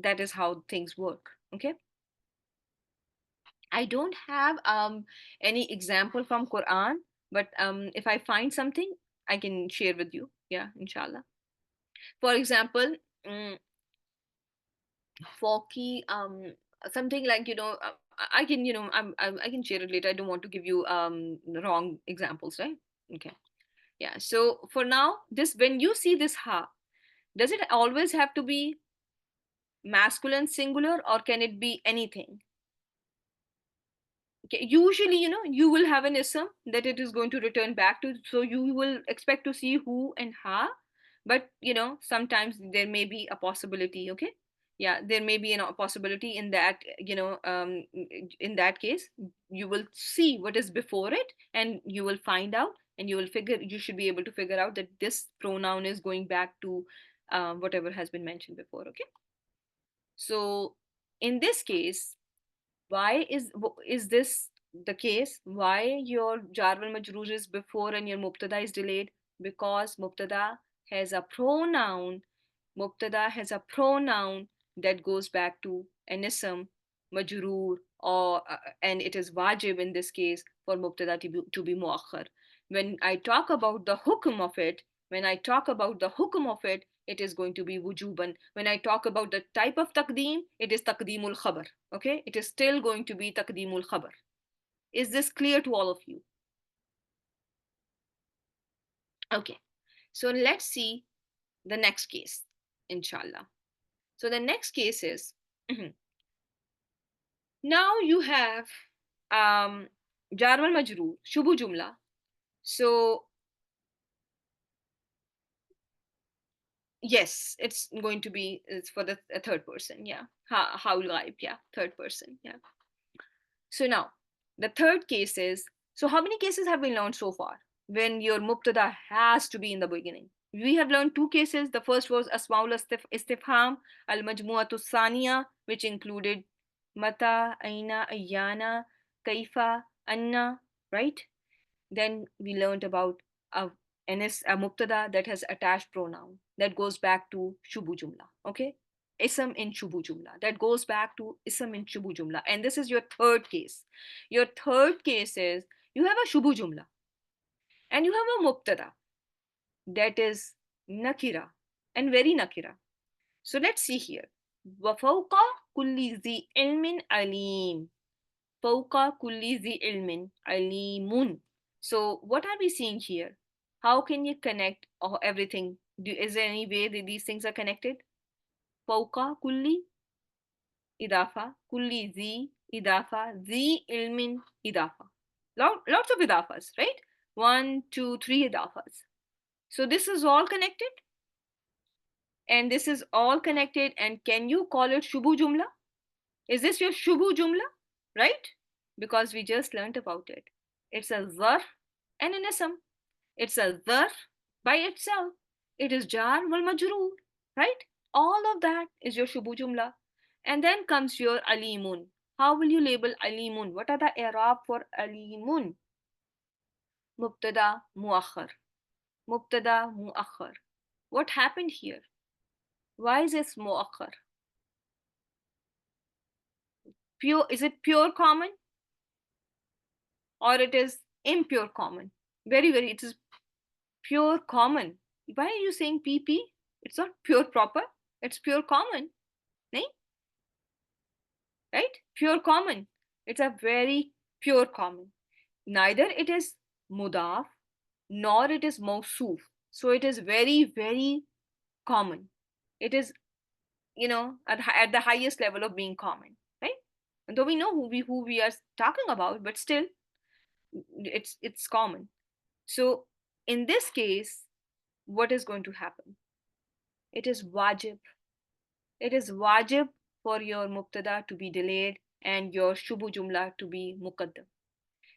that is how things work. Okay. I don't have any example from Quran, but if I find something, I can share with you. Yeah, inshallah. For example, mm, Forky, something like I can I can share it later. I don't want to give you wrong examples, right? Okay. Yeah. So for now, this when you see this ha, does it always have to be masculine singular or can it be anything? Usually you will have an ism that it is going to return back to, so you will expect to see who and ha, but sometimes there may be a possibility. Okay. Yeah, there may be a possibility in that, in that case you will see what is before it and you will find out, and you should be able to figure out that this pronoun is going back to whatever has been mentioned before. Okay. So in this case, why is this the case? Why your jar wal majroor is before and your mubtada is delayed? Because has a pronoun mubtada has a pronoun that goes back to an ism majroor, or and it is wajib in this case for mubtada to be muakhar. When I talk about the hukm of it, it is going to be wujuban. When I talk about the type of taqdeem, it is taqdeemul khabar. Okay, it is still going to be taqdeemul khabar. Is this clear to all of you? Okay, so let's see the next case, inshallah. So the next case is now you have jar wal majroor, shubu jumla. So yes, it's for the third person. Yeah, haul ghaib. Yeah, third person. Yeah. So now the third case is, so how many cases have we learned so far when your mubtada has to be in the beginning? We have learned two cases. The first was Asmaul Istifham al Majmuatu Saniya, which included Mata, Aina, Ayana, Kaifa, Anna, right? Then we learned about a, a Mubtada that has attached pronoun that goes back to Shubu Jumla, okay? Ism in Shubu Jumla. That goes back to Ism in Shubu Jumla. And this is your third case. Your third case is you have a Shubu Jumla and you have a Mubtada that is nakira and very nakira. So let's see here. وَفَوْقَ كُلِّ ذِي عِلْمٍ عَلِيمٍ. فَوْقَ كُلِّ ذِي عِلْمٍ عَلِيمٌ. So what are we seeing here? How can you connect everything? Is there any way that these things are connected? فَوْقَ كُلِّ إضافة, كُلِّ ذِي إضافة, ذِي علم إضافة. Lots of idafas, right? 1, 2, 3 idafas. So this is all connected, and this is all connected, and can you call it Shubu Jumla? Is this your Shubu Jumla? Right? Because we just learnt about it. It's a Zarf and an Ism. It's a Zarf by itself. It is Jar wal Majroor. Right? All of that is your Shubu Jumla. And then comes your Alimun. How will you label Alimun? What are the i'rab for Alimun? Mubtada Muakhar. Mubtada Muakhar. What happened here? Why is this Muakhar? Pure, is it pure common or it is impure common? Very, it is pure common. Why are you saying PP? It's not pure proper, it's pure common. Right? Pure common. It's a very pure common. Neither it is mudaf nor it is mawsoof. So it is very common. It is, at the highest level of being common, right? And though we know who we are talking about, but still it's common. So in this case, what is going to happen? It is wajib. It is wajib for your mubtada to be delayed and your shubu jumla to be muqaddam.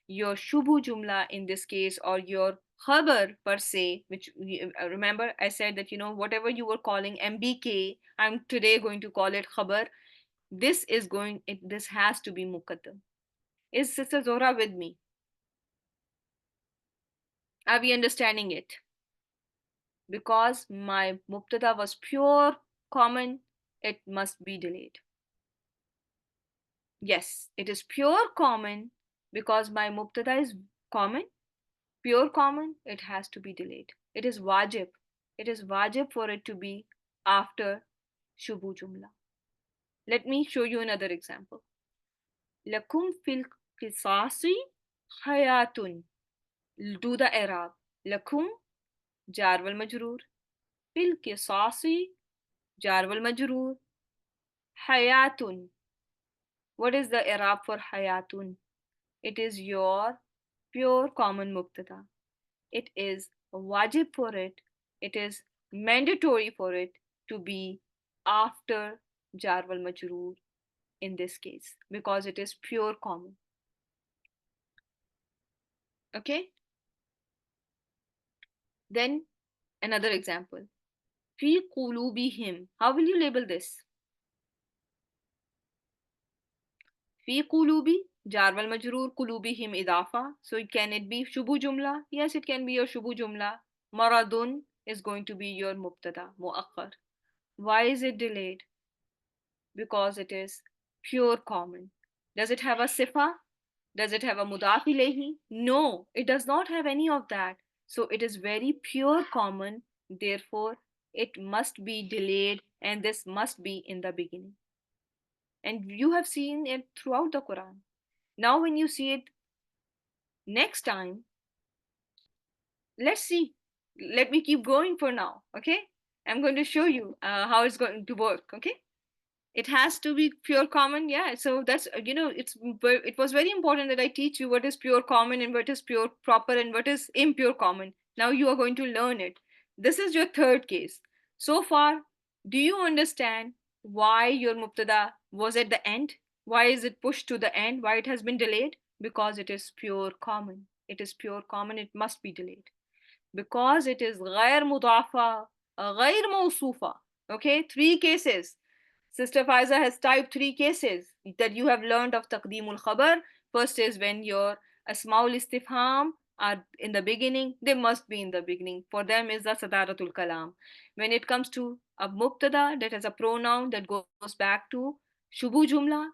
Your shubu jumla in this case, or your khabar per se, which remember I said that whatever you were calling mbk, I'm today going to call it khabar. This has to be muqaddam. Is Sister Zora with me? Are we understanding it? Because my mubtada was pure common, it must be delayed. Yes, it is pure common because my mubtada is common, pure common, it has to be delayed. It is wajib. It is wajib for it to be after shubu jumla. Let me show you another example. Lakum fil qisasi hayatun. Do the i'rab. Lakum jar wal majroor. Fil qisasi jar wal majroor. Hayatun. What is the i'rab for hayatun? It is your pure common mubtada. It is wajib for it. It is mandatory for it to be after jar wal majroor in this case because it is pure common. Okay? Then another example. Fi qulubihim. How will you label this? Fi qulubi, jar wal majroor, qulubihim idafa. So can it be shubu jumla? Yes, it can be your shubu jumla. Maradun is going to be your mubtada, muakhar. Why is it delayed? Because it is pure common. Does it have a sifa? Does it have a mudaf ilayhi? No, it does not have any of that. So it is very pure common. Therefore, it must be delayed and this must be in the beginning. And you have seen it throughout the Quran. Now, when you see it next time, let's see. Let me keep going for now. Okay? I'm going to show you how it's going to work. Okay? It has to be pure common. Yeah, so that's it was very important that I teach you what is pure common and what is pure proper and what is impure common. Now you are going to learn it. This is your third case. So far, do you understand why your mubtada was at the end? Why is it pushed to the end? Why it has been delayed? Because it is pure common. It is pure common. It must be delayed. because it is غير مضافة, غير موصوفة. Okay, three cases. Sister Faiza has typed three cases that you have learned of taqdeemul khabar. First is when your asmaul istifham are in the beginning, they must be in the beginning. For them is the sadaratul kalam. When it comes to a mubtada that has a pronoun that goes back to shubu jumla,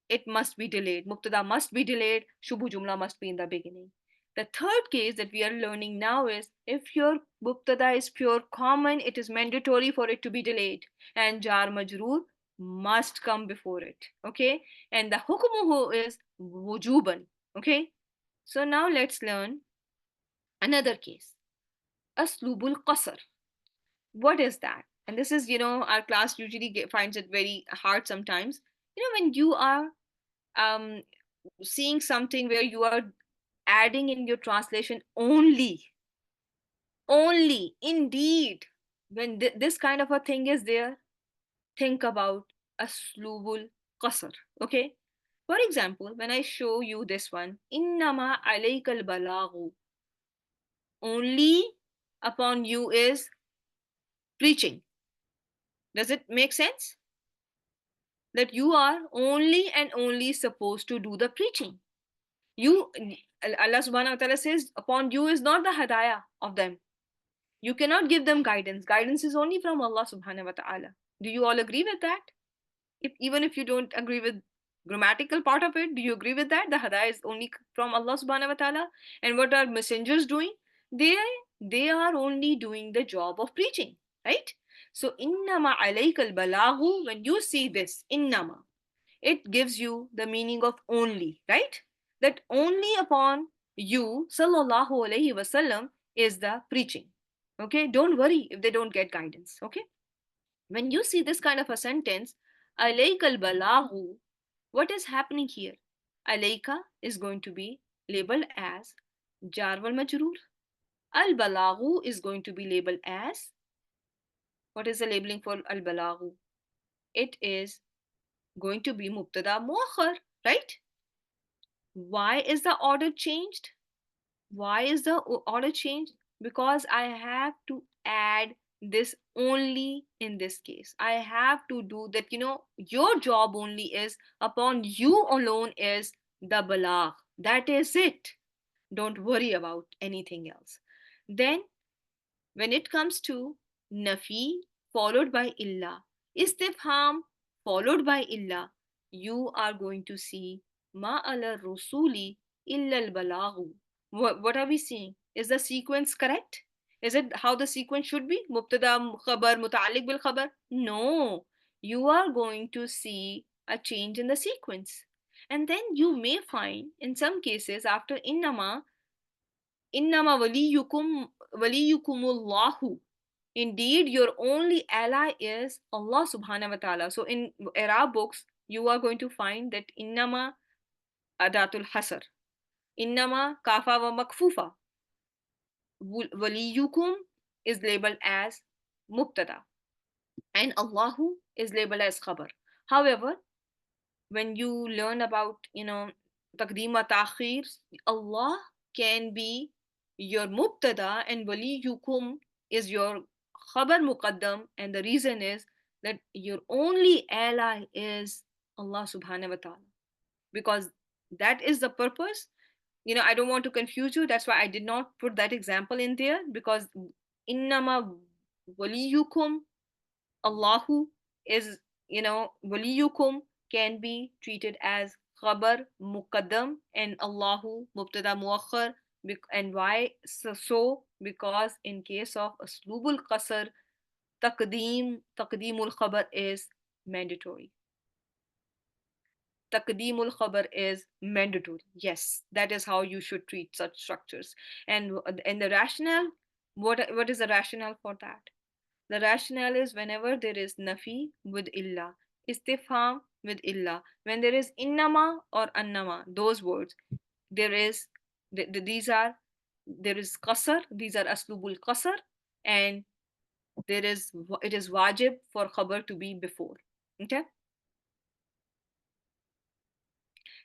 it must be delayed. Mubtada must be delayed. Shubu jumla must be in the beginning. The third case that we are learning now is if your mubtada is pure common, it is mandatory for it to be delayed, and jar majroor must come before it. Okay, and the hukmuhu is wujuban. Okay, so now let's learn another case. Aslubul qasr. What is that? And this is, our class usually finds it very hard sometimes. When you are um, seeing something where you are adding in your translation only, indeed, when this kind of a thing is there, think about aslubul qasr. Okay, for example, when I show you this one, innama alaykal balagu, only upon you is preaching. Does it make sense that you are only and only supposed to do the preaching? You, Allah subhanahu wa ta'ala says, upon you is not the hadaya of them. You cannot give them guidance. Guidance is only from Allah subhanahu wa ta'ala. Do you all agree with that? Even if you don't agree with grammatical part of it, do you agree with that? The hadaya is only from Allah subhanahu wa ta'ala. And what are messengers doing? They they are only doing the job of preaching, right? So innama alaykal balaghu, when you see this, innama, it gives you the meaning of only, right? That only upon you, sallallahu alaihi wasallam, is the preaching. Okay, don't worry if they don't get guidance. Okay, when you see this kind of a sentence, alayka al balahu, what is happening here? Alayka is going to be labeled as jar wal majroor. Al balahu is going to be labeled as, what is the labeling for al balahu? It is going to be mubtada muakhar, right? Why is the order changed? Why is the order changed? Because I have to add this only in this case. I have to do that, your job only is, upon you alone is the balagh. That is it. Don't worry about anything else. Then when it comes to nafi followed by illa, istifham followed by illa, you are going to see ma ala rusuli illa al balaghu. What are we seeing? Is the sequence correct? Is it how the sequence should be? Mubtada, khabar, muta'alliq bil khabar? No. You are going to see a change in the sequence. And then you may find in some cases after innama waliyukumullahu. Indeed, your only ally is Allah subhanahu wa ta'ala. So in Arab books, you are going to find that innama adatul hasr, innama kafa wa makfufa, waliyukum is labeled as mubtada, and Allahu is labeled as khabar. However, when you learn about, taqdeem wa ta'khir, Allah can be your mubtada and waliyukum is your khabar muqaddam, and the reason is that your only ally is Allah subhanahu wa ta'ala, because that is the purpose. I don't want to confuse you, that's why I did not put that example in there, because innama waliyukum Allahu is, waliyukum can be treated as khabar muqaddam and Allahu mubtada muakhar. And why so? Because in case of aslubul qasr, taqdeemul khabar is mandatory. Taqdeemul khabar is mandatory. Yes, that is how you should treat such structures. And the rationale, what is the rationale for that? The rationale is whenever there is nafi with illa, istifham with illa, when there is innama or annama, those words, there is these are there is qasr, these are aslubul qasr, and it is wajib for khabar to be before. Okay.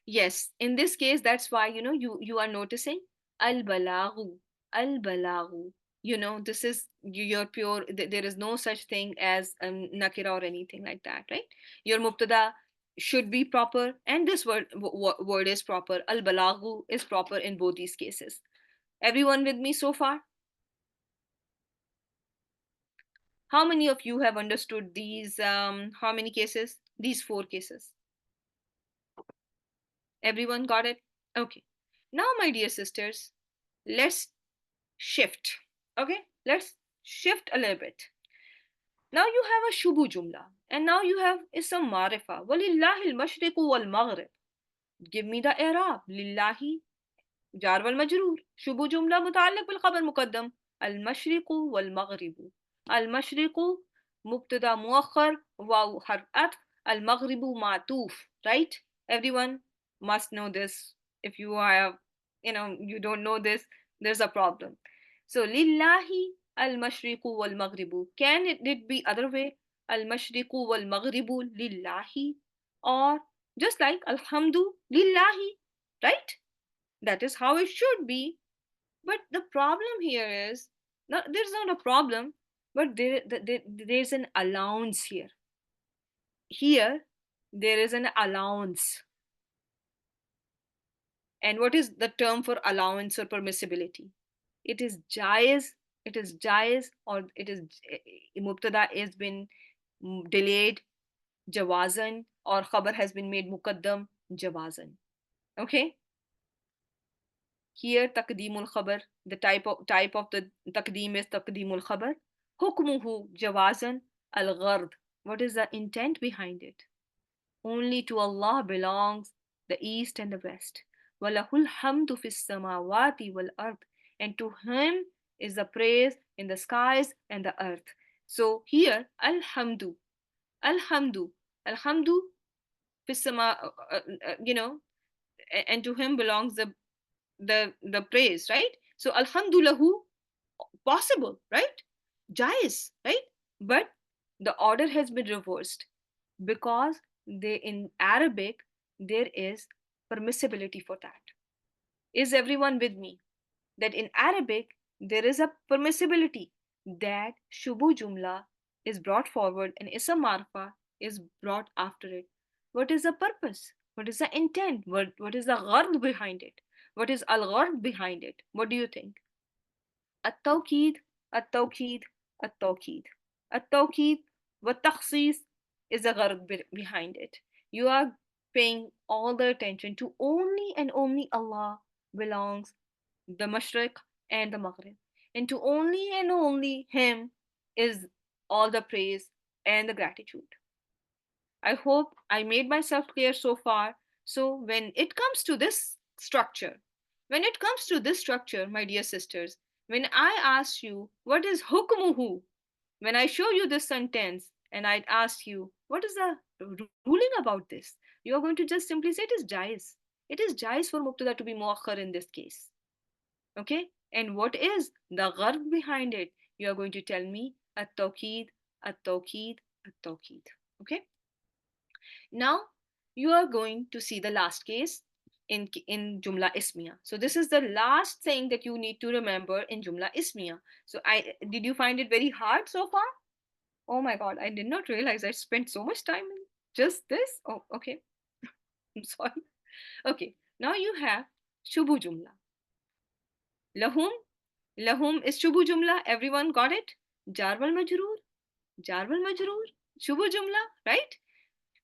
Yes, in this case, that's why you are noticing al balaghu, al balaghu. This is your pure, there is no such thing as nakira or anything like that, right? Your mubtada should be proper, and this word is proper. Al balaghu is proper in both these cases. Everyone with me so far? How many of you have understood these, how many cases? These four cases. Everyone got it? Okay. Now, my dear sisters, let's shift. Okay, let's shift a little bit. Now you have a shubu jumla, and now you have ism marifa. Walillahi al-mashriqu wal-maghrib. Give me the i'rab. Lillahi jar wal majroor. Shubu jumla muta'alliq bil khabar muqaddam. Al-mashriqu wal-maghribu. Al-mashriqu mubtada muakhar waw harf atf. Al-maghribu ma'tuf. Right? Everyone must know this. If you have, you don't know this, there's a problem. So lillahi al-mashriqu wal-maghribu. Can it be other way? Al-mashriqu wal-maghribu lillahi, or just like alhamdu lillahi, right? That is how it should be. But the problem here is, not, there's not a problem, but there's an allowance here. Here, there is an allowance. And what is the term for allowance or permissibility? It is jaiz, or it is mubtada has been delayed, jawazan, or khabar has been made muqaddam, jawazan. Okay? Here, taqdeemul khabar, the type of the taqdeem is taqdeemul khabar. Hukmuhu jawazan al-ghard. What is the intent behind it? Only to Allah belongs the east and the west. Walahul hamdu fis samawati wal ard. And to him is the praise in the skies and the earth. So here, alhamdu, alhamdu, alhamdu fis sama, and to him belongs the praise, right? So alhamdulillah, possible, right? Jais, right? But the order has been reversed because in Arabic there is permissibility for that. Is everyone with me? That in Arabic there is a permissibility that shubu jumla is brought forward and ism marfa is brought after it. What is the purpose? What is the intent? What is the ghard behind it? What is al ghard behind it? What do you think? التوكيد التوكيد التوكيد التوكيد والتخصيص is a غرض behind it. You are paying all the attention to only and only Allah belongs the Mashriq and the Maghrib. And to only and only Him is all the praise and the gratitude. I hope I made myself clear so far. So when it comes to this structure, my dear sisters, when I ask you what is hukmuhu, when I show you this sentence and I'd ask you what is the ruling about this, you are going to just simply say it is jais. It is jais for mubtada to be muakhar in this case. Okay? And what is the gharb behind it? You are going to tell me at-tawqeed, at-tawqeed, at-tawqeed. Okay? Now you are going to see the last case in Jumla Ismiya. So this is the last thing that you need to remember in Jumla Ismiya. So did you find it very hard so far? Oh my god, I did not realize I spent so much time in just this. Oh, okay. I'm sorry. Okay, now you have Shubu Jumla. Lahum. Lahum is Shubu Jumla. Everyone got it? Jar wal majroor. Jar wal majroor. Shubu Jumla, right?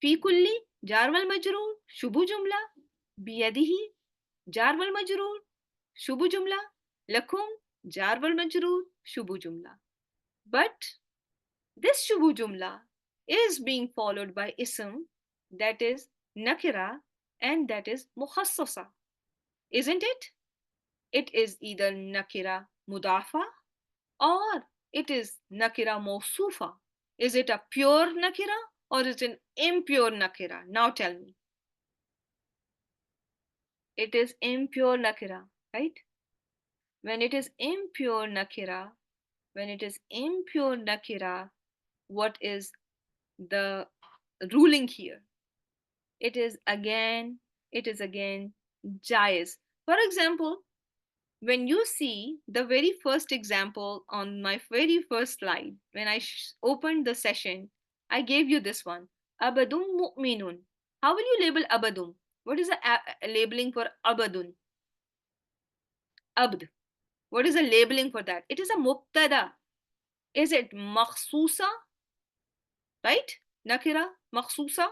Fi kulli. Jar wal majroor. Shubu Jumla. Biyadihi. Jar wal majroor. Shubu Jumla. Lakum. Jar wal majroor. Shubu Jumla. But this Shubu Jumla is being followed by ism that is nakira and that is mukhassasa. Isn't it? It is either nakira mudafa or it is nakira mawsufa. Is it a pure nakira or is it an impure nakira? Now tell me. It is impure nakira, right? When it is impure nakira, what is the ruling here? It is again jais. For example, When you see the very first example on my very first slide, when I opened the session, I gave you this one. Abadun mu'minun. How will you label abadun? What is the labeling for abadun? Abd. What is the labeling for that? It is a mubtada. Is it makhsusa? Right? Nakira, makhsusa.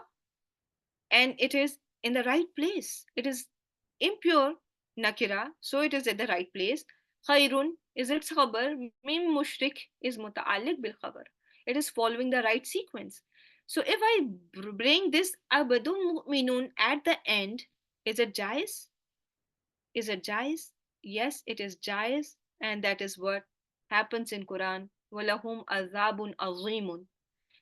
And it is in the right place. It is impure nakira, so it is at the right place. Khairun is its khabar. Mim mushrik is muta'alliq bil khabar. It is following the right sequence. So if I bring this abadun mu'minun at the end, is it jais? Is it jais? Yes, it is jais, and that is what happens in Quran. Walahum azabun azimun.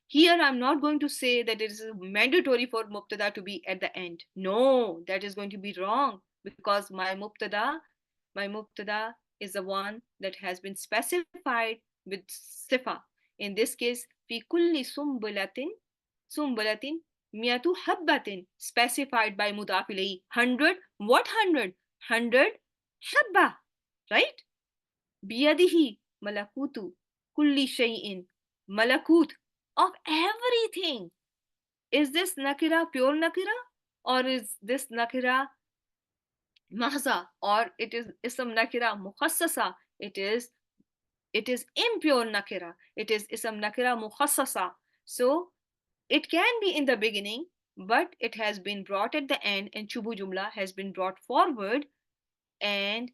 Here, I'm not going to say that it is mandatory for mubtada to be at the end. No, that is going to be wrong because my mubtada is the one that has been specified with sifa. In this case, fi kulli sumbulatin miyatu habbatin, specified by mudaf ilayhi. 100, what 100? 100 habba, right? Biyadihi malakutu kulli shay'in, malakut of everything. Is this nakira pure nakira, or is this nakira mahza, or it is ism nakira mukhassasa? It is impure nakira. It is ism nakira mukhassasa. So it can be in the beginning, but it has been brought at the end, and chubu jumla has been brought forward, and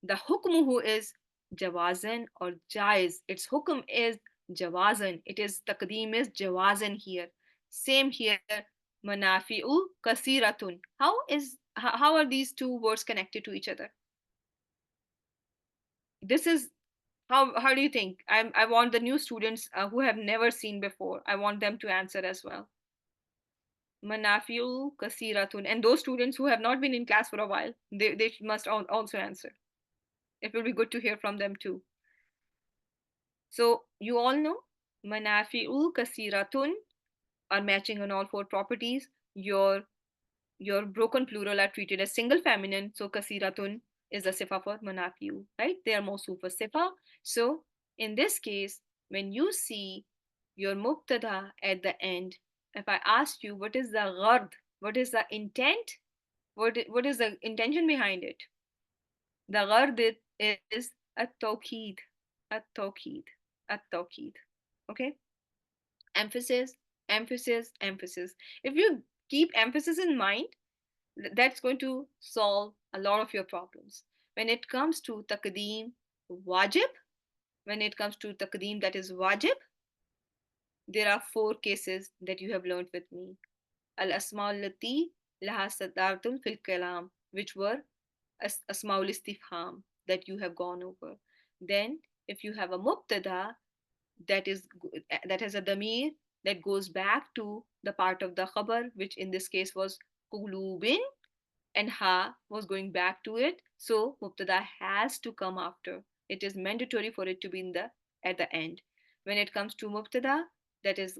the hukmuhu is jawazan or jaiz. Its hukm is jawazan. It is taqdeem is jawazan here. Same here. Manafi'u kasiratun. How are these two words connected to each other? This is how do you think? I want the new students who have never seen before. I want them to answer as well. Manafi'u kasiratun, and those students who have not been in class for a while, they must also answer. It will be good to hear from them too. So you all know manafi'u kasiratun are matching on all four properties. Your broken plural are treated as single feminine, so kasiratun is the sifa for manafi'u, right? They are mawsuf for sifa. So in this case, when you see your mubtada at the end, if I ask you what is the ghard, what is the intent, what is the intention behind it? The ghard is at-tawqid, at-tawqid, at-tawqid. Okay? Emphasis, emphasis, emphasis. If you keep emphasis in mind, that's going to solve a lot of your problems. When it comes to taqdeem wajib, when it comes to taqdeem that is wajib, there are four cases that you have learned with me. Al asma'ul lati laha sadartun fil kalam, which were asma'ul istifham that you have gone over. Then, if you have a mubtada that is that has a damir that goes back to the part of the khabar, which in this case was qulubin, and ha was going back to it, so mubtada has to come after. It is mandatory for it to be in the at the end. When it comes to mubtada that is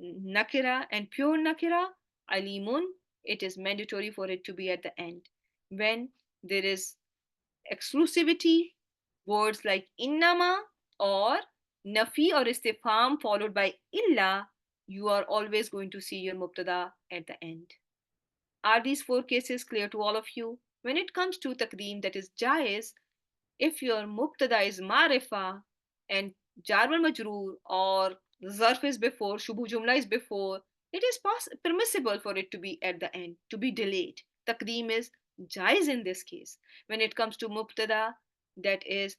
nakira and pure nakira, alimun, it is mandatory for it to be at the end. When there is exclusivity, words like innama or nafi or istifham followed by illa, you are always going to see your mubtada at the end. Are these four cases clear to all of you? When it comes to taqdeem that is jaiz, if your mubtada is marifa and jar wal majroor or zarf is before, shubhu jumla is before, it is permissible for it to be at the end, to be delayed. Taqdeem is jaiz in this case. When it comes to mubtada that is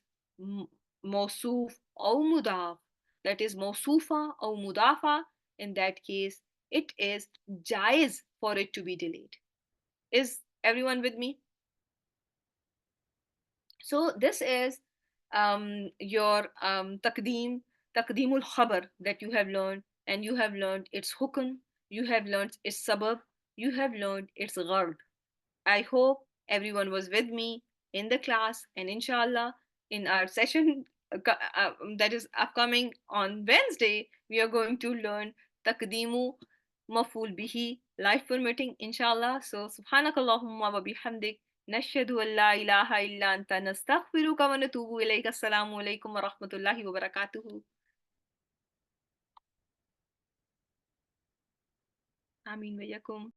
mawsuf or mudaf, that is mawsufa or mudafa, in that case, it is jaiz for it to be delayed. Is everyone with me? So this is your taqdeemul khabar that you have learned, and you have learned its hukm, you have learned its sabab, you have learned its ghard. I hope everyone was with me in the class, and inshallah, in our session that is upcoming on Wednesday, we are going to learn taqdeemu maful bihi, life permitting, inshallah. So, subhanakallahumma wa bihamdik. नशहदु Allah इलाहा इल्ला अंता नस्तगफिरुका व नतूबु इलैक। अस्सलामु अलैकुम व रहमतुल्लाहि व बरकातुहू। आमीन व यकुम।